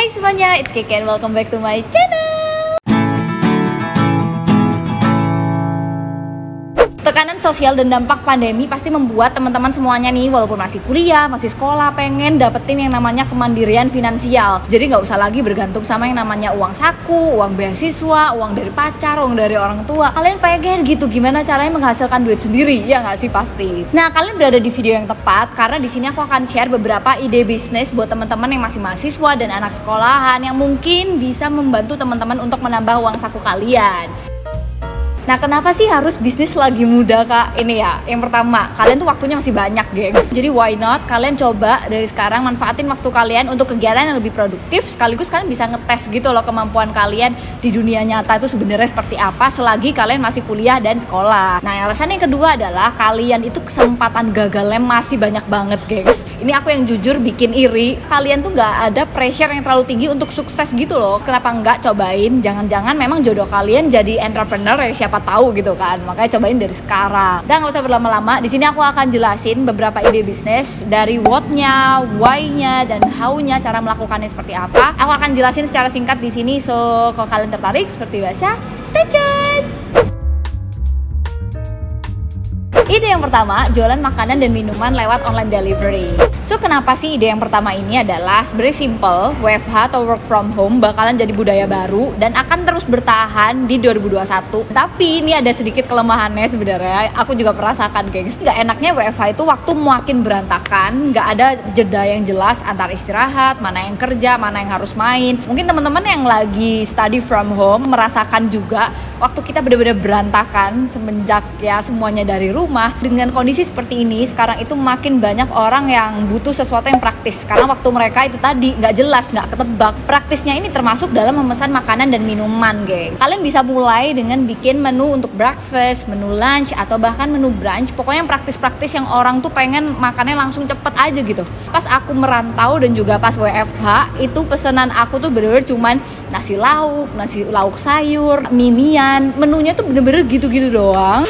Hai semuanya, it's Kiki and welcome back to my channel. Tekanan sosial dan dampak pandemi pasti membuat teman-teman semuanya nih, walaupun masih kuliah, masih sekolah, pengen dapetin yang namanya kemandirian finansial. Jadi nggak usah lagi bergantung sama yang namanya uang saku, uang beasiswa, uang dari pacar, uang dari orang tua. Kalian pengen gitu, gimana caranya menghasilkan duit sendiri? Ya nggak sih pasti. Nah, kalian berada di video yang tepat karena di sini aku akan share beberapa ide bisnis buat teman-teman yang masih mahasiswa dan anak sekolahan yang mungkin bisa membantu teman-teman untuk menambah uang saku kalian. Nah, kenapa sih harus bisnis lagi muda, Kak? Ini ya, yang pertama, kalian tuh waktunya masih banyak, gengs. Jadi why not kalian coba dari sekarang manfaatin waktu kalian untuk kegiatan yang lebih produktif, sekaligus kalian bisa ngetes gitu loh kemampuan kalian di dunia nyata itu sebenarnya seperti apa selagi kalian masih kuliah dan sekolah. Nah, alasan yang kedua adalah kalian itu kesempatan gagalnya masih banyak banget, gengs. Ini aku yang jujur bikin iri. Kalian tuh nggak ada pressure yang terlalu tinggi untuk sukses gitu loh. Kenapa nggak cobain? Jangan-jangan memang jodoh kalian jadi entrepreneur ya, siapa tahu gitu kan. Makanya cobain dari sekarang. Dan nggak usah berlama-lama. Di sini aku akan jelasin beberapa ide bisnis dari what-nya, why-nya, dan how-nya, cara melakukannya seperti apa. Aku akan jelasin secara singkat di sini. So, kalau kalian tertarik seperti biasa, stay tune. Ide yang pertama, jualan makanan dan minuman lewat online delivery. So, kenapa sih ide yang pertama ini adalah sebenarnya simple, WFH atau work from home bakalan jadi budaya baru dan akan terus bertahan di 2021. Tapi ini ada sedikit kelemahannya sebenarnya. Aku juga merasakan, gengs. Nggak enaknya WFH itu waktu makin berantakan, nggak ada jeda yang jelas antar istirahat, mana yang kerja, mana yang harus main. Mungkin teman-teman yang lagi study from home merasakan juga waktu kita benar-benar berantakan semenjak ya semuanya dari rumah. Dengan kondisi seperti ini, sekarang itu makin banyak orang yang butuh sesuatu yang praktis karena waktu mereka itu tadi nggak jelas, nggak ketebak. Praktisnya ini termasuk dalam memesan makanan dan minuman, geng. Kalian bisa mulai dengan bikin menu untuk breakfast, menu lunch, atau bahkan menu brunch. Pokoknya yang praktis-praktis yang orang tuh pengen makannya langsung cepet aja gitu. Pas aku merantau dan juga pas WFH, itu pesanan aku tuh bener-bener cuman nasi lauk sayur, mimian. Menunya tuh bener-bener gitu-gitu doang.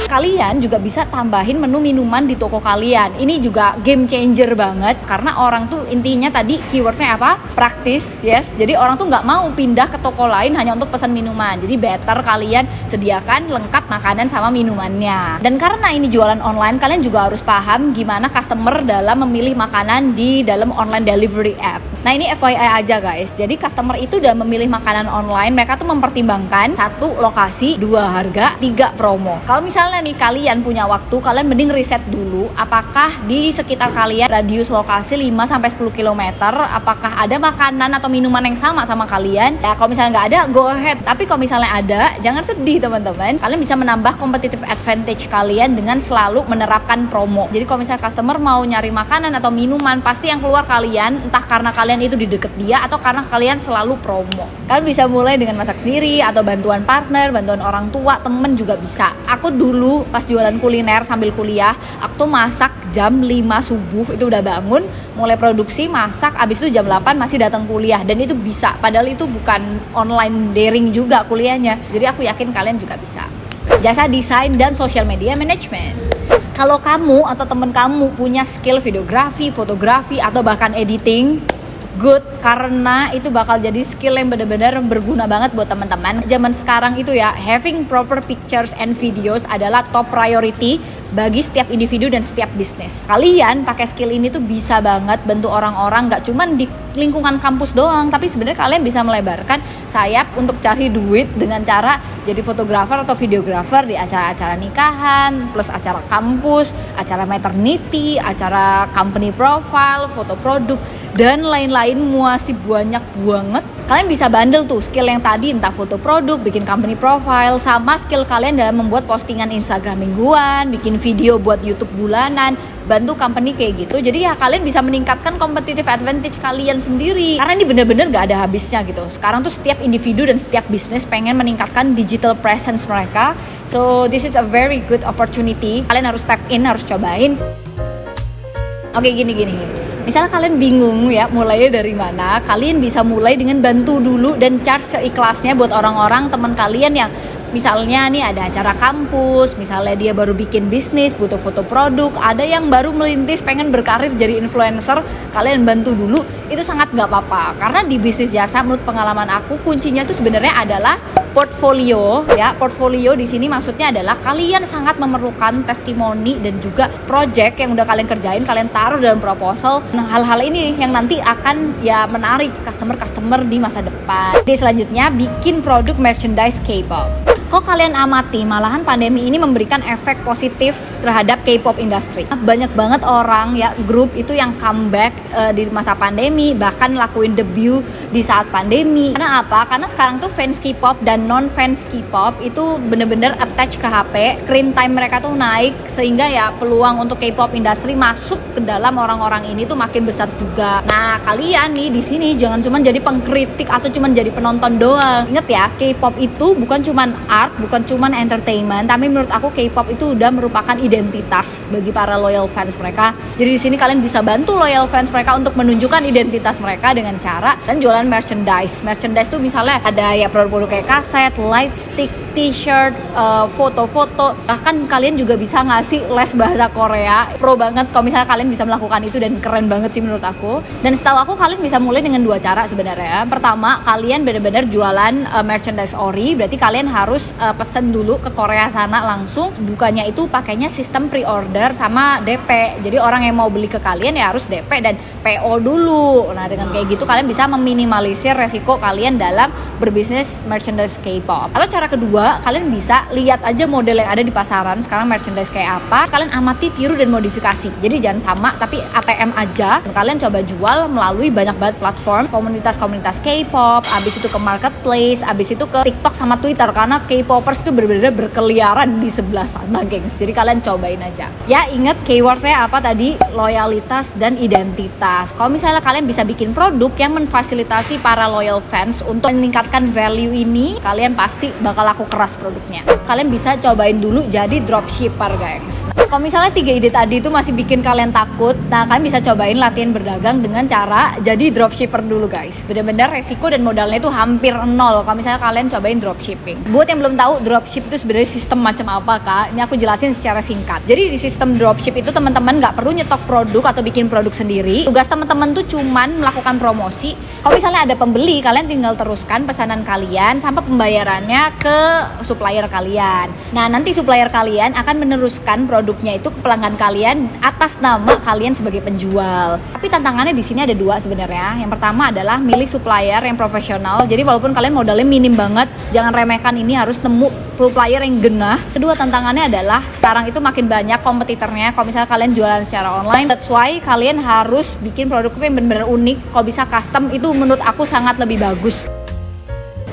Kalian juga bisa tambahin menu minuman di toko kalian. Ini juga game changer banget karena orang tuh intinya tadi keywordnya apa? Praktis, yes. Jadi orang tuh nggak mau pindah ke toko lain hanya untuk pesan minuman. Jadi better kalian sediakan lengkap makanan sama minumannya. Dan karena ini jualan online, kalian juga harus paham gimana customer dalam memilih makanan di dalam online delivery app. Nah, ini FYI aja, guys. Jadi customer itu dalam memilih makanan online, mereka tuh mempertimbangkan 1 lokasi, 2 harga, 3 promo. Kalau misalnya nih kalian punya waktu, kalian mending riset dulu apakah di sekitar kalian radius lokasi 5-10 km apakah ada makanan atau minuman yang sama kalian. Ya, kalau misalnya nggak ada, go ahead. Tapi kalau misalnya ada, jangan sedih teman-teman. Kalian bisa menambah competitive advantage kalian dengan selalu menerapkan promo. Jadi kalau misalnya customer mau nyari makanan atau minuman, pasti yang keluar kalian, entah karena kalian itu di deket dia atau karena kalian selalu promo. Kalian bisa mulai dengan masak sendiri atau bantuan partner, bantuan orang tua, temen juga bisa. Aku dulu pas jualan kuliner sambil kuliah, aku tuh masak jam 5 subuh itu udah bangun, mulai produksi, masak, abis itu jam 8 masih datang kuliah. Dan itu bisa, padahal itu bukan online daring juga kuliahnya. Jadi aku yakin kalian juga bisa. Jasa desain dan social media management. Kalau kamu atau temen kamu punya skill videografi, fotografi, atau bahkan editing, good, karena itu bakal jadi skill yang benar-benar berguna banget buat teman-teman. Zaman sekarang itu ya, having proper pictures and videos adalah top priority bagi setiap individu dan setiap bisnis. Kalian pakai skill ini tuh bisa banget bantu orang-orang, gak cuman di lingkungan kampus doang, tapi sebenarnya kalian bisa melebarkan sayap untuk cari duit dengan cara jadi fotografer atau videografer di acara-acara nikahan, plus acara kampus, acara maternity, acara company profile, foto produk, dan lain-lain masih banyak banget. Kalian bisa bundle tuh skill yang tadi, entah foto produk, bikin company profile, sama skill kalian dalam membuat postingan Instagram mingguan, bikin video buat YouTube bulanan, bantu company kayak gitu. Jadi ya kalian bisa meningkatkan competitive advantage kalian sendiri. Karena ini bener-bener gak ada habisnya gitu. Sekarang tuh setiap individu dan setiap bisnis pengen meningkatkan digital presence mereka. So this is a very good opportunity. Kalian harus tap in, harus cobain. Oke, gini. Misalnya kalian bingung ya mulainya dari mana, kalian bisa mulai dengan bantu dulu dan charge seikhlasnya buat orang-orang teman kalian yang misalnya nih ada acara kampus, misalnya dia baru bikin bisnis, butuh foto produk, ada yang baru melintis pengen berkarir jadi influencer, kalian bantu dulu. itu sangat nggak apa-apa. Karena di bisnis jasa menurut pengalaman aku kuncinya tuh sebenarnya adalah portfolio ya. Portfolio di sini maksudnya adalah kalian sangat memerlukan testimoni dan juga project yang udah kalian kerjain, kalian taruh dalam proposal. Nah, hal-hal ini yang nanti akan ya menarik customer di masa depan. Jadi selanjutnya bikin produk merchandise K-pop. Kok kalian amati, malahan pandemi ini memberikan efek positif terhadap K-pop industry. Banyak banget orang ya, grup itu yang comeback di masa pandemi, bahkan lakuin debut di saat pandemi. Karena apa? Karena sekarang tuh fans K-pop dan non-fans K-pop itu bener-bener attach ke HP. Screen time mereka tuh naik, sehingga ya peluang untuk K-pop industry masuk ke dalam orang-orang ini tuh makin besar juga. Nah, kalian nih di sini jangan cuma jadi pengkritik atau cuma jadi penonton doang. Ingat ya, K-pop itu bukan cuma art, bukan cuman entertainment, tapi menurut aku K-pop itu udah merupakan identitas bagi para loyal fans mereka. Jadi di sini kalian bisa bantu loyal fans mereka untuk menunjukkan identitas mereka dengan cara dan jualan merchandise. Merchandise tuh misalnya ada ya produk-produk kayak kaset, light stick, t-shirt, foto-foto. Bahkan kalian juga bisa ngasih les bahasa Korea. Pro banget kalau misalnya kalian bisa melakukan itu dan keren banget sih menurut aku. Dan setahu aku kalian bisa mulai dengan 2 cara sebenarnya. Pertama, kalian benar-benar jualan merchandise ori, berarti kalian harus pesen dulu ke Korea sana langsung. Bukannya itu pakainya sistem pre-order sama DP. Jadi orang yang mau beli ke kalian ya harus DP dan PO dulu. Nah, dengan kayak gitu kalian bisa meminimalisir resiko kalian dalam berbisnis merchandise K-pop. Atau cara kedua, kalian bisa lihat aja model yang ada di pasaran sekarang merchandise kayak apa. Kalian amati, tiru dan modifikasi. Jadi jangan sama tapi ATM aja. Kalian coba jual melalui banyak banget platform, komunitas-komunitas K-pop, abis itu ke marketplace, abis itu ke TikTok sama Twitter, karena K-popers itu benar-benar berkeliaran di sebelah sana, gengs. Jadi kalian cobain aja. Ya, inget keywordnya apa tadi? Loyalitas dan identitas. Kalau misalnya kalian bisa bikin produk yang memfasilitasi para loyal fans untuk meningkatkan value ini, kalian pasti bakal laku keras produknya. Kalian bisa cobain dulu jadi dropshipper, guys. Nah, kalau misalnya 3 ide tadi itu masih bikin kalian takut, nah kalian bisa cobain latihan berdagang dengan cara jadi dropshipper dulu, guys. Bener-bener resiko dan modalnya itu hampir nol kalau misalnya kalian cobain dropshipping. Buat yang belum tahu dropship itu sebenarnya sistem macam apa, Kak, ini aku jelasin secara singkat. Jadi di sistem dropship itu teman-teman nggak perlu nyetok produk atau bikin produk sendiri. Tugas teman-teman tuh cuman melakukan promosi. Kalau misalnya ada pembeli, kalian tinggal teruskan pesanan kalian sampai pembayarannya ke supplier kalian. Nah, nanti supplier kalian akan meneruskan produknya itu ke pelanggan kalian atas nama kalian sebagai penjual. Tapi tantangannya di sini ada 2 sebenarnya. Yang pertama adalah milih supplier yang profesional. Jadi walaupun kalian modalnya minim banget, jangan remehkan ini, harus nemu supplier yang genah. Kedua tantangannya adalah sekarang itu makin banyak kompetitornya. Kalau misalnya kalian jualan secara online, that's why kalian harus bikin produk itu yang benar-benar unik. Kalau bisa custom, itu menurut aku sangat lebih bagus.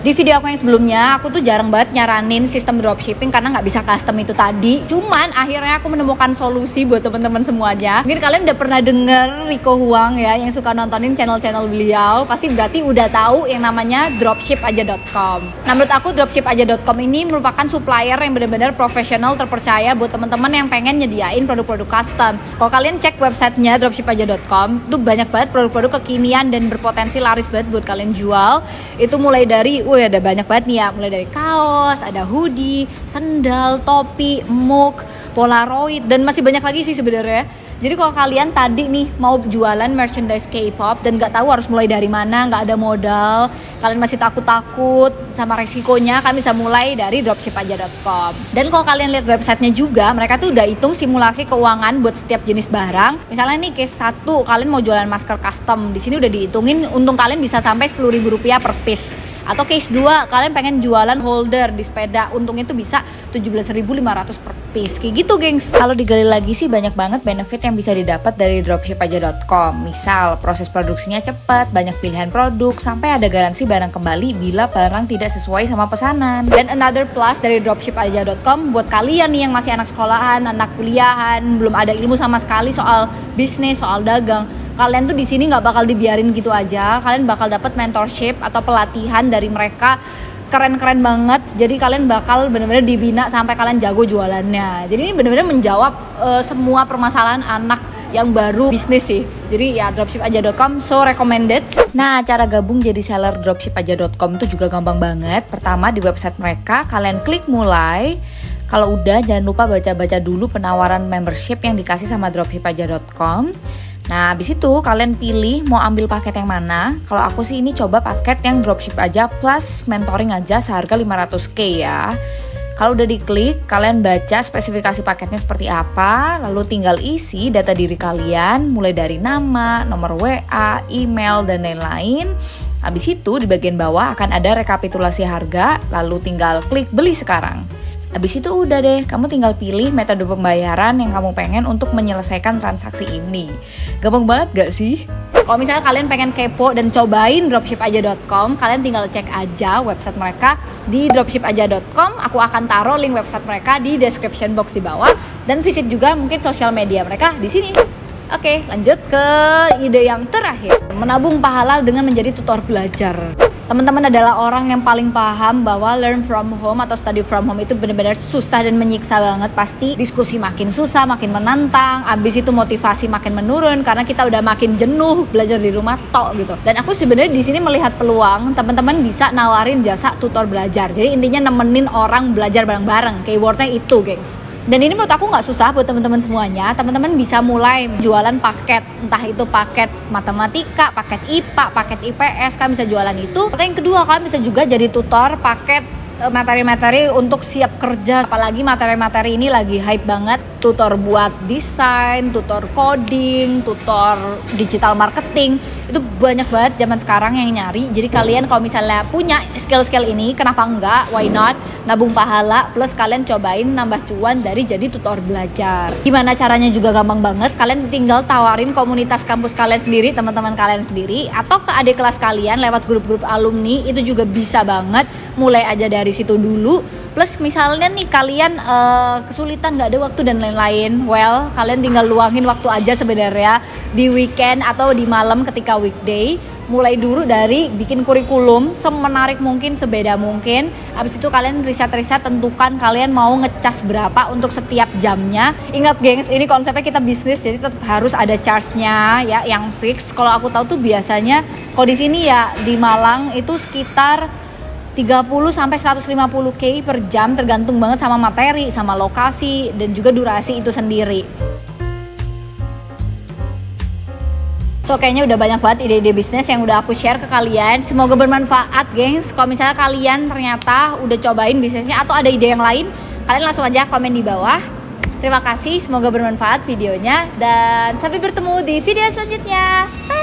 Di video aku yang sebelumnya, aku tuh jarang banget nyaranin sistem dropshipping karena nggak bisa custom itu tadi. Cuman akhirnya aku menemukan solusi buat teman-teman semuanya. Mungkin kalian udah pernah denger Rico Huang ya, yang suka nontonin channel-channel beliau. Pasti berarti udah tahu yang namanya dropshipaja.com. Nah, menurut aku dropshipaja.com ini merupakan supplier yang benar-benar profesional, terpercaya buat teman-teman yang pengen nyediain produk-produk custom. Kalau kalian cek websitenya dropshipaja.com, tuh banyak banget produk-produk kekinian dan berpotensi laris banget buat kalian jual. Itu mulai dari ada banyak banget nih ya, mulai dari kaos, ada hoodie, sendal, topi, mug, polaroid, dan masih banyak lagi sih sebenarnya. Jadi kalau kalian tadi nih mau jualan merchandise K-pop dan nggak tahu harus mulai dari mana, nggak ada modal, kalian masih takut-takut sama resikonya, kalian bisa mulai dari dropshipaja.com. Dan kalau kalian lihat websitenya juga, mereka tuh udah hitung simulasi keuangan buat setiap jenis barang. Misalnya nih case 1, kalian mau jualan masker custom, di sini udah dihitungin untung kalian bisa sampai Rp10.000 per piece. Atau case 2, kalian pengen jualan holder di sepeda, untungnya itu bisa 17.500 per piece. Kayak gitu, gengs. Kalau digali lagi sih banyak banget benefit yang bisa didapat dari dropshipaja.com. Misal, proses produksinya cepat, banyak pilihan produk, sampai ada garansi barang kembali bila barang tidak sesuai sama pesanan. Dan another plus dari dropshipaja.com buat kalian nih yang masih anak sekolahan, anak kuliahan, belum ada ilmu sama sekali soal bisnis, soal dagang, kalian tuh di sini nggak bakal dibiarin gitu aja. Kalian bakal dapat mentorship atau pelatihan dari mereka, keren-keren banget. Jadi kalian bakal benar-benar dibina sampai kalian jago jualannya. Jadi ini benar-benar menjawab semua permasalahan anak yang baru bisnis sih. Jadi ya dropshipaja.com so recommended. Nah, cara gabung jadi seller dropshipaja.com itu juga gampang banget. Pertama, di website mereka kalian klik mulai. Kalau udah, jangan lupa baca-baca dulu penawaran membership yang dikasih sama dropshipaja.com. Nah, habis itu kalian pilih mau ambil paket yang mana. Kalau aku sih ini coba paket yang dropship aja plus mentoring aja seharga 500k ya. Kalau udah diklik, kalian baca spesifikasi paketnya seperti apa, lalu tinggal isi data diri kalian, mulai dari nama, nomor WA, email, dan lain-lain. Habis itu di bagian bawah akan ada rekapitulasi harga, lalu tinggal klik beli sekarang. Habis itu udah deh, kamu tinggal pilih metode pembayaran yang kamu pengen untuk menyelesaikan transaksi ini. Gampang banget gak sih? Kalau misalnya kalian pengen kepo dan cobain dropshipaja.com, kalian tinggal cek aja website mereka di dropshipaja.com. Aku akan taruh link website mereka di description box di bawah, dan visit juga mungkin sosial media mereka di sini. Oke, lanjut ke ide yang terakhir. Menabung pahala dengan menjadi tutor belajar. Teman-teman adalah orang yang paling paham bahwa learn from home atau study from home itu benar-benar susah dan menyiksa banget. Pasti diskusi makin susah, makin menantang. Abis itu motivasi makin menurun karena kita udah makin jenuh belajar di rumah tok gitu. Dan aku sebenarnya di sini melihat peluang teman-teman bisa nawarin jasa tutor belajar. Jadi intinya nemenin orang belajar bareng-bareng. Keywordnya itu, gengs. Dan ini menurut aku nggak susah buat teman-teman semuanya. Teman-teman bisa mulai jualan paket, entah itu paket matematika, paket IPA, paket IPS, kalian bisa jualan itu. Atau yang kedua, kalian bisa juga jadi tutor paket materi-materi untuk siap kerja. Apalagi materi-materi ini lagi hype banget. Tutor buat desain, tutor coding, tutor digital marketing. Itu banyak banget zaman sekarang yang nyari. Jadi kalian kalau misalnya punya skill-skill ini, kenapa enggak? Why not? Nabung pahala plus kalian cobain nambah cuan dari jadi tutor belajar. Gimana caranya juga gampang banget. Kalian tinggal tawarin komunitas kampus kalian sendiri, teman-teman kalian sendiri, atau ke adik kelas kalian lewat grup-grup alumni. Itu juga bisa banget. Mulai aja dari situ dulu. Plus misalnya nih kalian kesulitan nggak ada waktu dan lain-lain, well kalian tinggal luangin waktu aja sebenarnya di weekend atau di malam ketika weekday. Mulai dulu dari bikin kurikulum semenarik mungkin, sebeda mungkin. Habis itu kalian riset-riset, tentukan kalian mau ngecas berapa untuk setiap jamnya. Ingat gengs, ini konsepnya kita bisnis, jadi tetap harus ada charge-nya ya yang fix. Kalau aku tahu tuh biasanya kalau di sini ya di Malang itu sekitar 30-150k per jam, tergantung banget sama materi, sama lokasi, dan juga durasi itu sendiri. So kayaknya udah banyak banget ide-ide bisnis yang udah aku share ke kalian. Semoga bermanfaat, gengs. Kalau misalnya kalian ternyata udah cobain bisnisnya atau ada ide yang lain, kalian langsung aja komen di bawah. Terima kasih, semoga bermanfaat videonya, dan sampai bertemu di video selanjutnya. Bye!